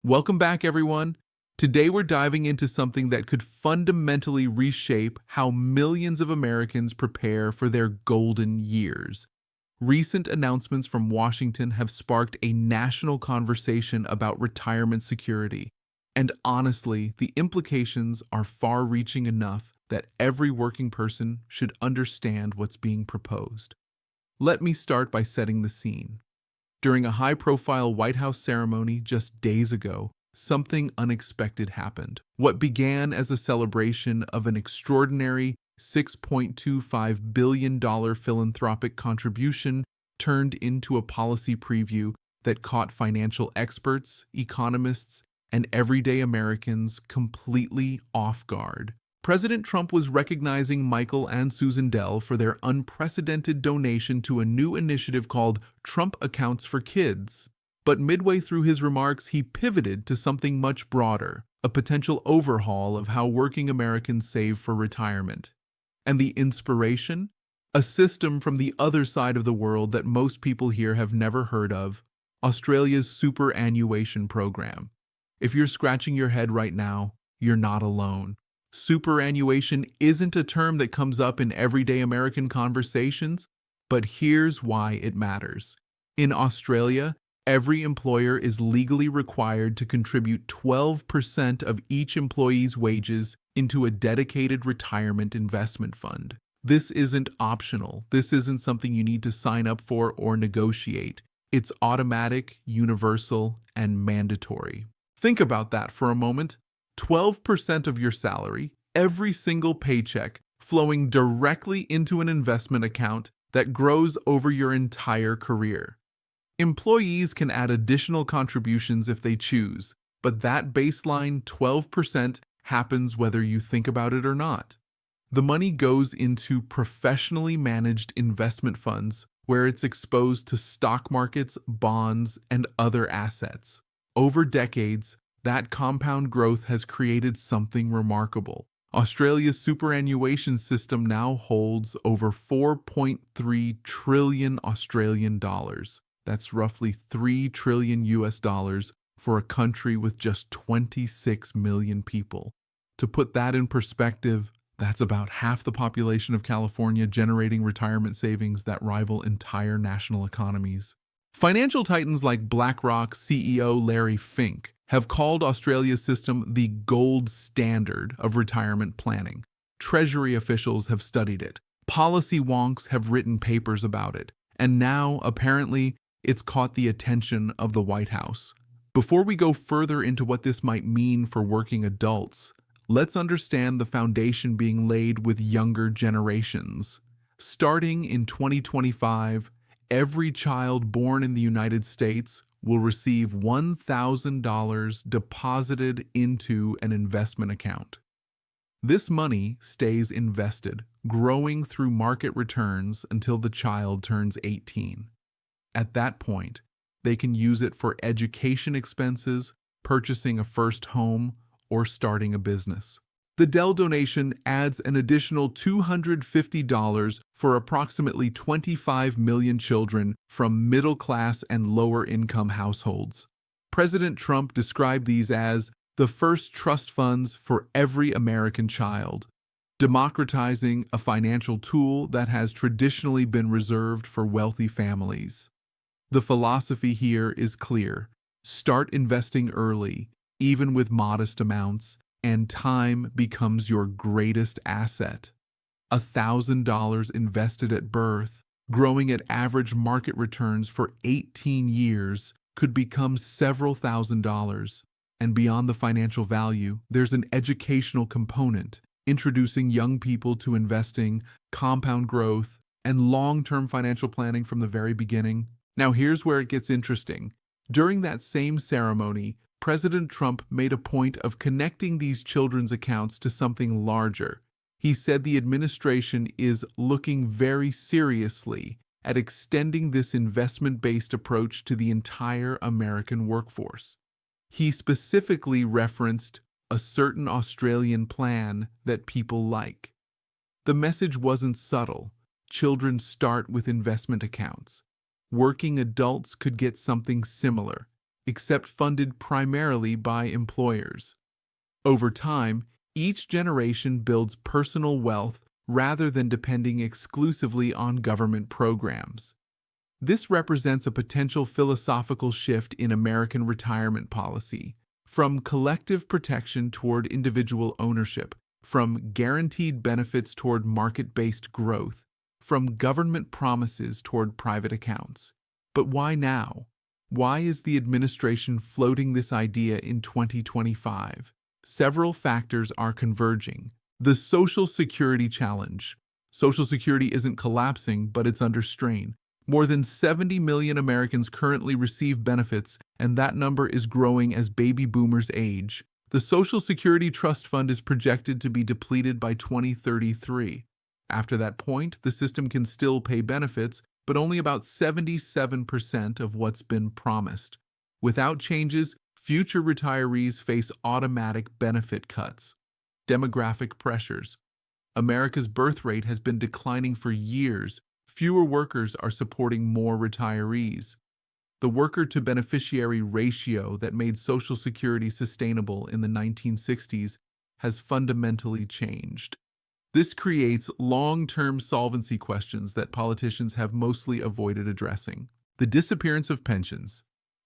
Welcome back, everyone. Today we're diving into something that could fundamentally reshape how millions of Americans prepare for their golden years. Recent announcements from Washington have sparked a national conversation about retirement security. And honestly, the implications are far-reaching enough that every working person should understand what's being proposed. Let me start by setting the scene. During a high-profile White House ceremony just days ago, something unexpected happened. What began as a celebration of an extraordinary $6.25 billion philanthropic contribution turned into a policy preview that caught financial experts, economists, and everyday Americans completely off guard. President Trump was recognizing Michael and Susan Dell for their unprecedented donation to a new initiative called Trump Accounts for Kids. But midway through his remarks, he pivoted to something much broader, a potential overhaul of how working Americans save for retirement. And the inspiration? A system from the other side of the world that most people here have never heard of, Australia's superannuation program. If you're scratching your head right now, you're not alone. Superannuation isn't a term that comes up in everyday American conversations, but here's why it matters. In Australia, every employer is legally required to contribute 12% of each employee's wages into a dedicated retirement investment fund. This isn't optional. This isn't something you need to sign up for or negotiate. It's automatic, universal, and mandatory. Think about that for a moment. 12% of your salary, every single paycheck, flowing directly into an investment account that grows over your entire career. Employees can add additional contributions if they choose, but that baseline 12% happens whether you think about it or not. The money goes into professionally managed investment funds where it's exposed to stock markets, bonds, and other assets. Over decades, that compound growth has created something remarkable. Australia's superannuation system now holds over 4.3 trillion Australian dollars. That's roughly 3 trillion US dollars for a country with just 26 million people. To put that in perspective, that's about half the population of California generating retirement savings that rival entire national economies. Financial titans like BlackRock CEO Larry Fink have called Australia's system the gold standard of retirement planning. Treasury officials have studied it. Policy wonks have written papers about it. And now, apparently, it's caught the attention of the White House. Before we go further into what this might mean for working adults, let's understand the foundation being laid with younger generations. Starting in 2025, every child born in the United States will receive $1,000 deposited into an investment account. This money stays invested, growing through market returns until the child turns 18. At that point, they can use it for education expenses, purchasing a first home, or starting a business. The Dell donation adds an additional $250 for approximately 25 million children from middle-class and lower-income households. President Trump described these as the first trust funds for every American child, democratizing a financial tool that has traditionally been reserved for wealthy families. The philosophy here is clear. Start investing early, even with modest amounts, and time becomes your greatest asset. $1,000 invested at birth, growing at average market returns for 18 years, could become several $1,000s. And beyond the financial value, there's an educational component, introducing young people to investing, compound growth, and long-term financial planning from the very beginning. Now here's where it gets interesting. During that same ceremony, President Trump made a point of connecting these children's accounts to something larger. He said the administration is looking very seriously at extending this investment-based approach to the entire American workforce. He specifically referenced a certain Australian plan that people like. The message wasn't subtle. Children start with investment accounts. Working adults could get something similar. except funded primarily by employers. Over time, each generation builds personal wealth rather than depending exclusively on government programs. This represents a potential philosophical shift in American retirement policy, from collective protection toward individual ownership, from guaranteed benefits toward market-based growth, from government promises toward private accounts. But why now? Why is the administration floating this idea in 2025? Several factors are converging. The Social Security challenge. Social Security isn't collapsing, but it's under strain. More than 70 million Americans currently receive benefits, and that number is growing as baby boomers age. The Social Security Trust Fund is projected to be depleted by 2033. After that point, the system can still pay benefits, but only about 77% of what's been promised. Without changes, future retirees face automatic benefit cuts. Demographic pressures. America's birth rate has been declining for years. Fewer workers are supporting more retirees. The worker-to-beneficiary ratio that made Social Security sustainable in the 1960s has fundamentally changed. This creates long-term solvency questions that politicians have mostly avoided addressing. The disappearance of pensions.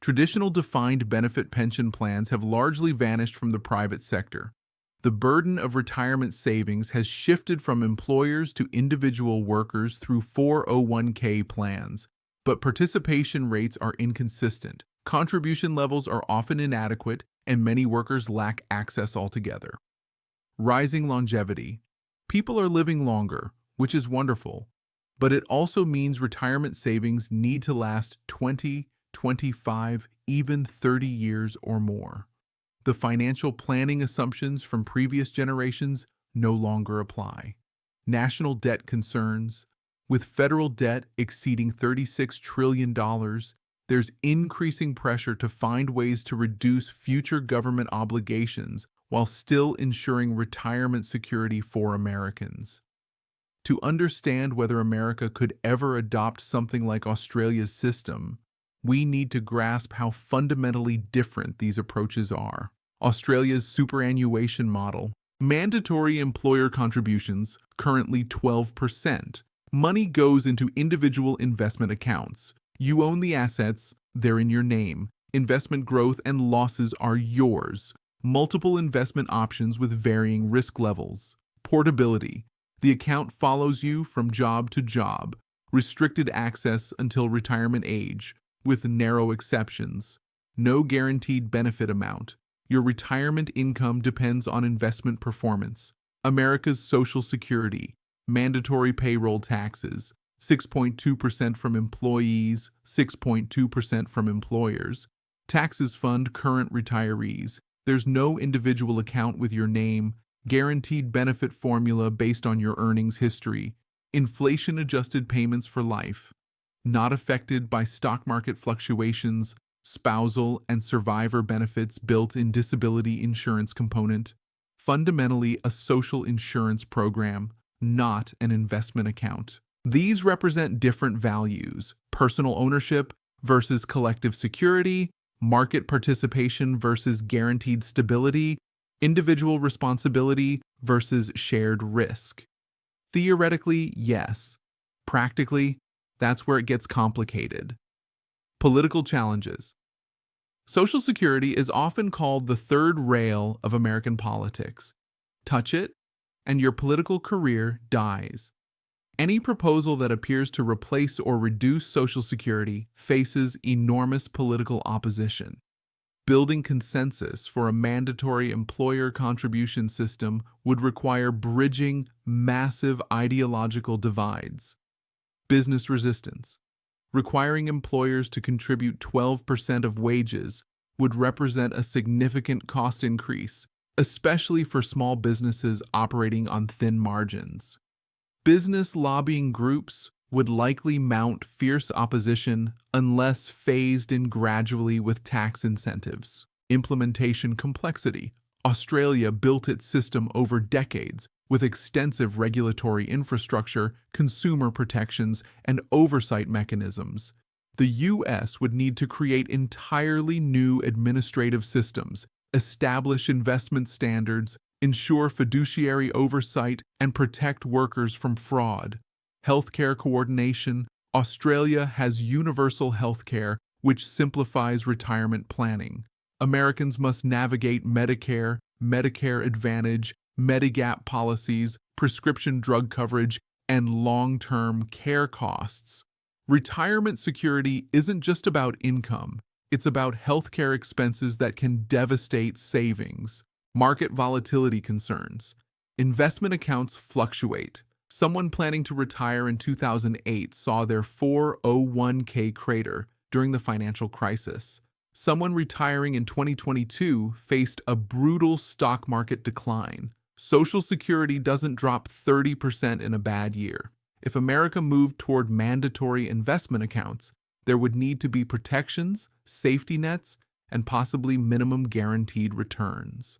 Traditional defined benefit pension plans have largely vanished from the private sector. The burden of retirement savings has shifted from employers to individual workers through 401(k) plans, but participation rates are inconsistent. Contribution levels are often inadequate, and many workers lack access altogether. Rising longevity. People are living longer, which is wonderful, but it also means retirement savings need to last 20, 25, even 30 years or more. The financial planning assumptions from previous generations no longer apply. National debt concerns. With federal debt exceeding $36 trillion, there's increasing pressure to find ways to reduce future government obligations while still ensuring retirement security for Americans. To understand whether America could ever adopt something like Australia's system, we need to grasp how fundamentally different these approaches are. Australia's superannuation model. Mandatory employer contributions, currently 12%. Money goes into individual investment accounts. You own the assets, they're in your name. Investment growth and losses are yours. Multiple investment options with varying risk levels. Portability. The account follows you from job to job. Restricted access until retirement age, with narrow exceptions. No guaranteed benefit amount. Your retirement income depends on investment performance. America's Social Security. Mandatory payroll taxes. 6.2% from employees, 6.2% from employers. Taxes fund current retirees. There's no individual account with your name. Guaranteed benefit formula based on your earnings history. Inflation-adjusted payments for life. Not affected by stock market fluctuations. Spousal and survivor benefits built-in disability insurance component. Fundamentally a social insurance program, not an investment account. These represent different values: personal ownership versus collective security, market participation versus guaranteed stability, individual responsibility versus shared risk. Theoretically, yes. Practically, that's where it gets complicated. Political challenges. Social Security is often called the third rail of American politics. Touch it, and your political career dies. Any proposal that appears to replace or reduce Social Security faces enormous political opposition. Building consensus for a mandatory employer contribution system would require bridging massive ideological divides. Business resistance. Requiring employers to contribute 12% of wages would represent a significant cost increase, especially for small businesses operating on thin margins. Business lobbying groups would likely mount fierce opposition unless phased in gradually with tax incentives. Implementation complexity. Australia built its system over decades with extensive regulatory infrastructure, consumer protections, and oversight mechanisms. The US would need to create entirely new administrative systems, establish investment standards, ensure fiduciary oversight, and protect workers from fraud. Healthcare coordination. Australia has universal healthcare, which simplifies retirement planning. Americans must navigate Medicare, Medicare Advantage, Medigap policies, prescription drug coverage, and long-term care costs. Retirement security isn't just about income. It's about healthcare expenses that can devastate savings. Market volatility concerns. Investment accounts fluctuate. Someone planning to retire in 2008 saw their 401k crater during the financial crisis. Someone retiring in 2022 faced a brutal stock market decline. Social Security doesn't drop 30% in a bad year. If America moved toward mandatory investment accounts, there would need to be protections, safety nets, and possibly minimum guaranteed returns.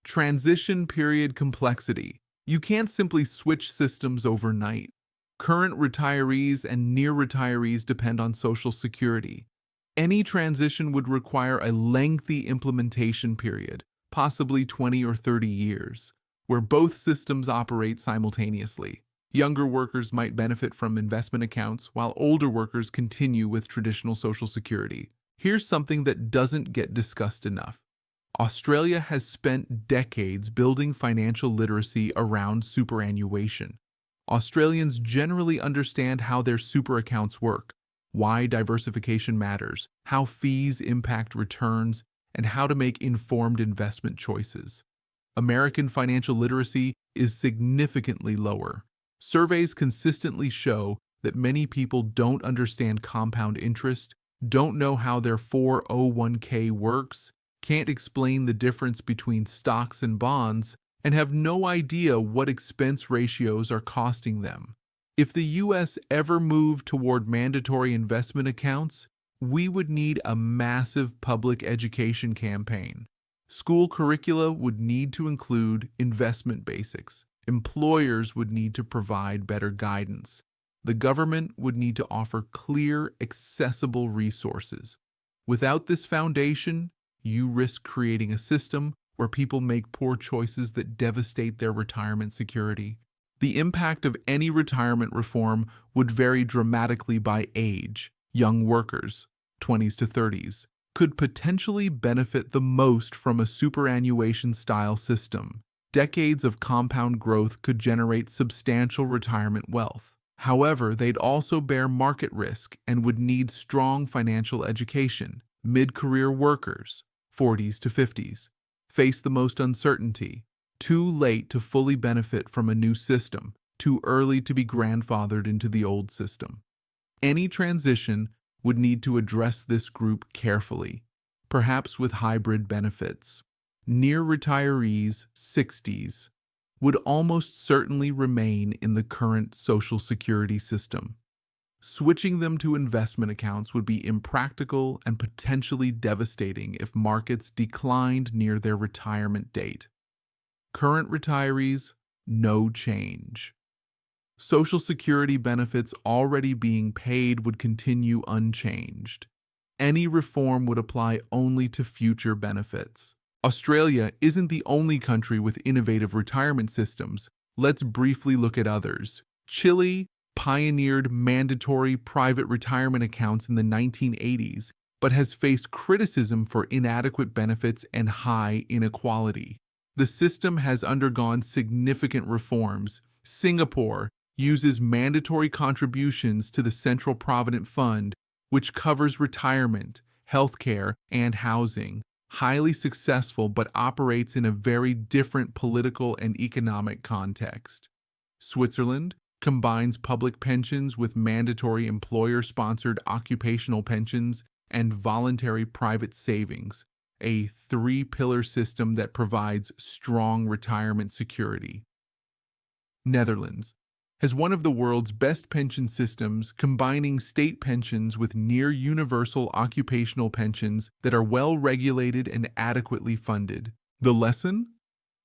Transition period complexity. You can't simply switch systems overnight. Current retirees and near retirees depend on Social Security. Any transition would require a lengthy implementation period, possibly 20 or 30 years, where both systems operate simultaneously. Younger workers might benefit from investment accounts, while older workers continue with traditional Social Security. Here's something that doesn't get discussed enough. Australia has spent decades building financial literacy around superannuation. Australians generally understand how their super accounts work, why diversification matters, how fees impact returns, and how to make informed investment choices. American financial literacy is significantly lower. Surveys consistently show that many people don't understand compound interest, don't know how their 401k works, can't explain the difference between stocks and bonds, and have no idea what expense ratios are costing them. If the US ever moved toward mandatory investment accounts, we would need a massive public education campaign. School curricula would need to include investment basics. Employers would need to provide better guidance. The government would need to offer clear, accessible resources. Without this foundation, you risk creating a system where people make poor choices that devastate their retirement security. The impact of any retirement reform would vary dramatically by age. Young workers, 20s to 30s, could potentially benefit the most from a superannuation-style system. Decades of compound growth could generate substantial retirement wealth. However, they'd also bear market risk and would need strong financial education. Mid-career workers, 40s to 50s, face the most uncertainty. Too late to fully benefit from a new system, too early to be grandfathered into the old system. Any transition would need to address this group carefully, perhaps with hybrid benefits. Near retirees, 60s, would almost certainly remain in the current Social Security system. Switching them to investment accounts would be impractical and potentially devastating if markets declined near their retirement date. Current retirees, no change. Social Security benefits already being paid would continue unchanged. Any reform would apply only to future benefits. Australia isn't the only country with innovative retirement systems. Let's briefly look at others. Chile pioneered mandatory private retirement accounts in the 1980s, but has faced criticism for inadequate benefits and high inequality. The system has undergone significant reforms. Singapore uses mandatory contributions to the Central Provident Fund, which covers retirement, healthcare, and housing. Highly successful, but operates in a very different political and economic context. Switzerland combines public pensions with mandatory employer-sponsored occupational pensions and voluntary private savings, a three-pillar system that provides strong retirement security. Netherlands has one of the world's best pension systems, combining state pensions with near-universal occupational pensions that are well-regulated and adequately funded. The lesson?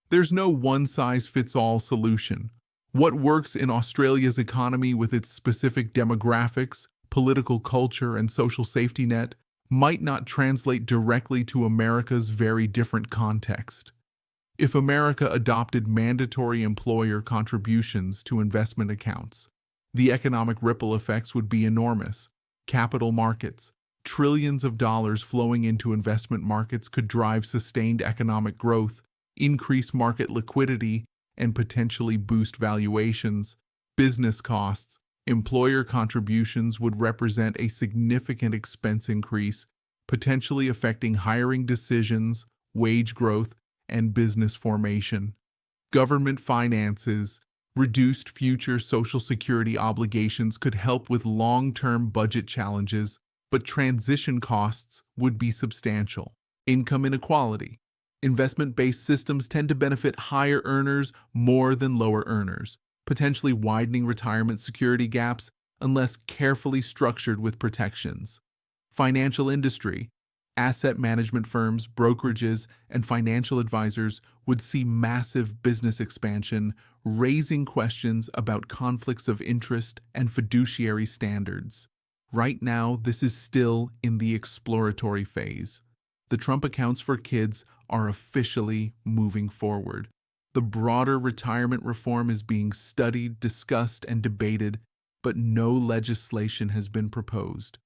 There's no one-size-fits-all solution. What works in Australia's economy with its specific demographics, political culture, and social safety net might not translate directly to America's very different context. If America adopted mandatory employer contributions to investment accounts, the economic ripple effects would be enormous. Capital markets, trillions of dollars flowing into investment markets could drive sustained economic growth, increase market liquidity, and potentially boost valuations. Business costs, employer contributions would represent a significant expense increase, potentially affecting hiring decisions, wage growth, and business formation. Government finances, reduced future Social Security obligations could help with long-term budget challenges, but transition costs would be substantial. Income inequality. Investment-based systems tend to benefit higher earners more than lower earners, potentially widening retirement security gaps unless carefully structured with protections. Financial industry. Asset management firms, brokerages, and financial advisors would see massive business expansion, raising questions about conflicts of interest and fiduciary standards. Right now, this is still in the exploratory phase. The Trump accounts for kids are officially moving forward. The broader retirement reform is being studied, discussed, and debated, but no legislation has been proposed.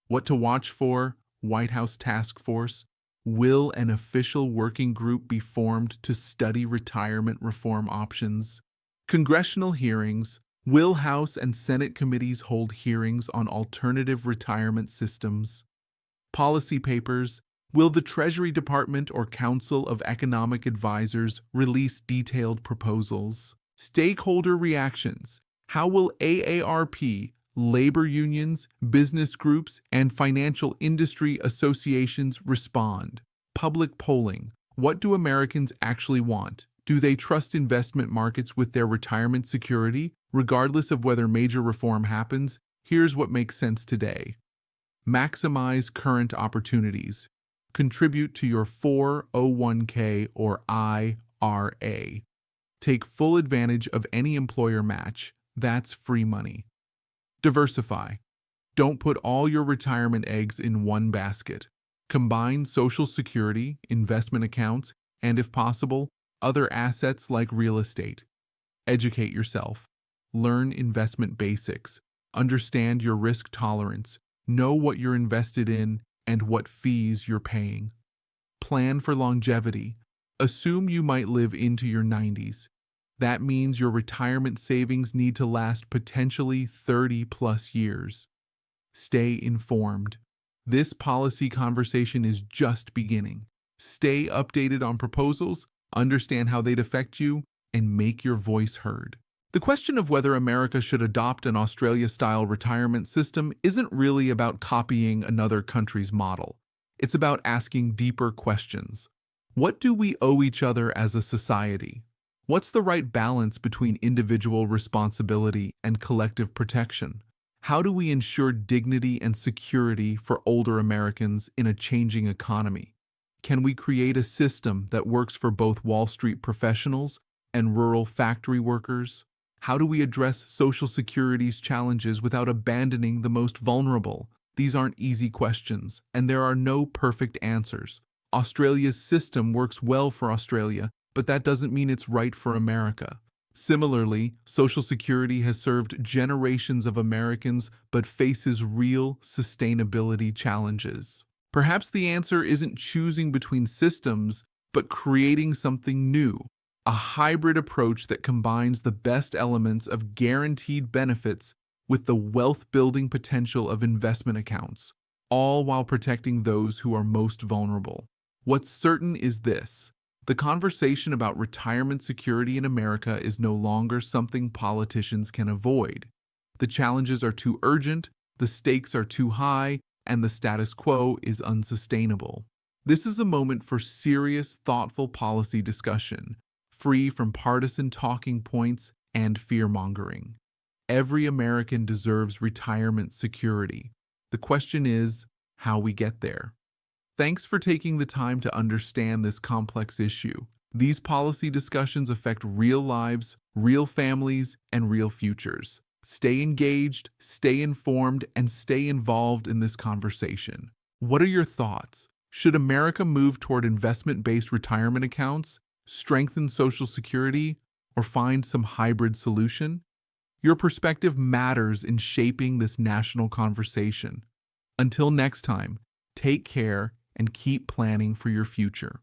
What to watch for? White House task force. Will an official working group be formed to study retirement reform options? Congressional hearings. Will House and Senate committees hold hearings on alternative retirement systems? Policy papers. Will the Treasury Department or Council of Economic Advisors release detailed proposals? Stakeholder reactions. How will AARP, labor unions, business groups, and financial industry associations respond? Public polling. What do Americans actually want? Do they trust investment markets with their retirement security, regardless of whether major reform happens? Here's what makes sense today. Maximize current opportunities. Contribute to your 401k or IRA. Take full advantage of any employer match. That's free money. Diversify. Don't put all your retirement eggs in one basket. Combine Social Security, investment accounts, and if possible, other assets like real estate. Educate yourself. Learn investment basics. Understand your risk tolerance. Know what you're invested in and what fees you're paying. Plan for longevity. Assume you might live into your 90s. That means your retirement savings need to last potentially 30+ years. Stay informed. This policy conversation is just beginning. Stay updated on proposals, understand how they'd affect you, and make your voice heard. The question of whether America should adopt an Australia-style retirement system isn't really about copying another country's model. It's about asking deeper questions. What do we owe each other as a society? What's the right balance between individual responsibility and collective protection? How do we ensure dignity and security for older Americans in a changing economy? Can we create a system that works for both Wall Street professionals and rural factory workers? How do we address Social Security's challenges without abandoning the most vulnerable? These aren't easy questions, and there are no perfect answers. Australia's system works well for Australia, but that doesn't mean it's right for America. Similarly, Social Security has served generations of Americans but faces real sustainability challenges. Perhaps the answer isn't choosing between systems, but creating something new, a hybrid approach that combines the best elements of guaranteed benefits with the wealth-building potential of investment accounts, all while protecting those who are most vulnerable. What's certain is this: the conversation about retirement security in America is no longer something politicians can avoid. The challenges are too urgent, the stakes are too high, and the status quo is unsustainable. This is a moment for serious, thoughtful policy discussion, free from partisan talking points and fear-mongering. Every American deserves retirement security. The question is how we get there. Thanks for taking the time to understand this complex issue. These policy discussions affect real lives, real families, and real futures. Stay engaged, stay informed, and stay involved in this conversation. What are your thoughts? Should America move toward investment-based retirement accounts, strengthen Social Security, or find some hybrid solution? Your perspective matters in shaping this national conversation. Until next time, take care and keep planning for your future.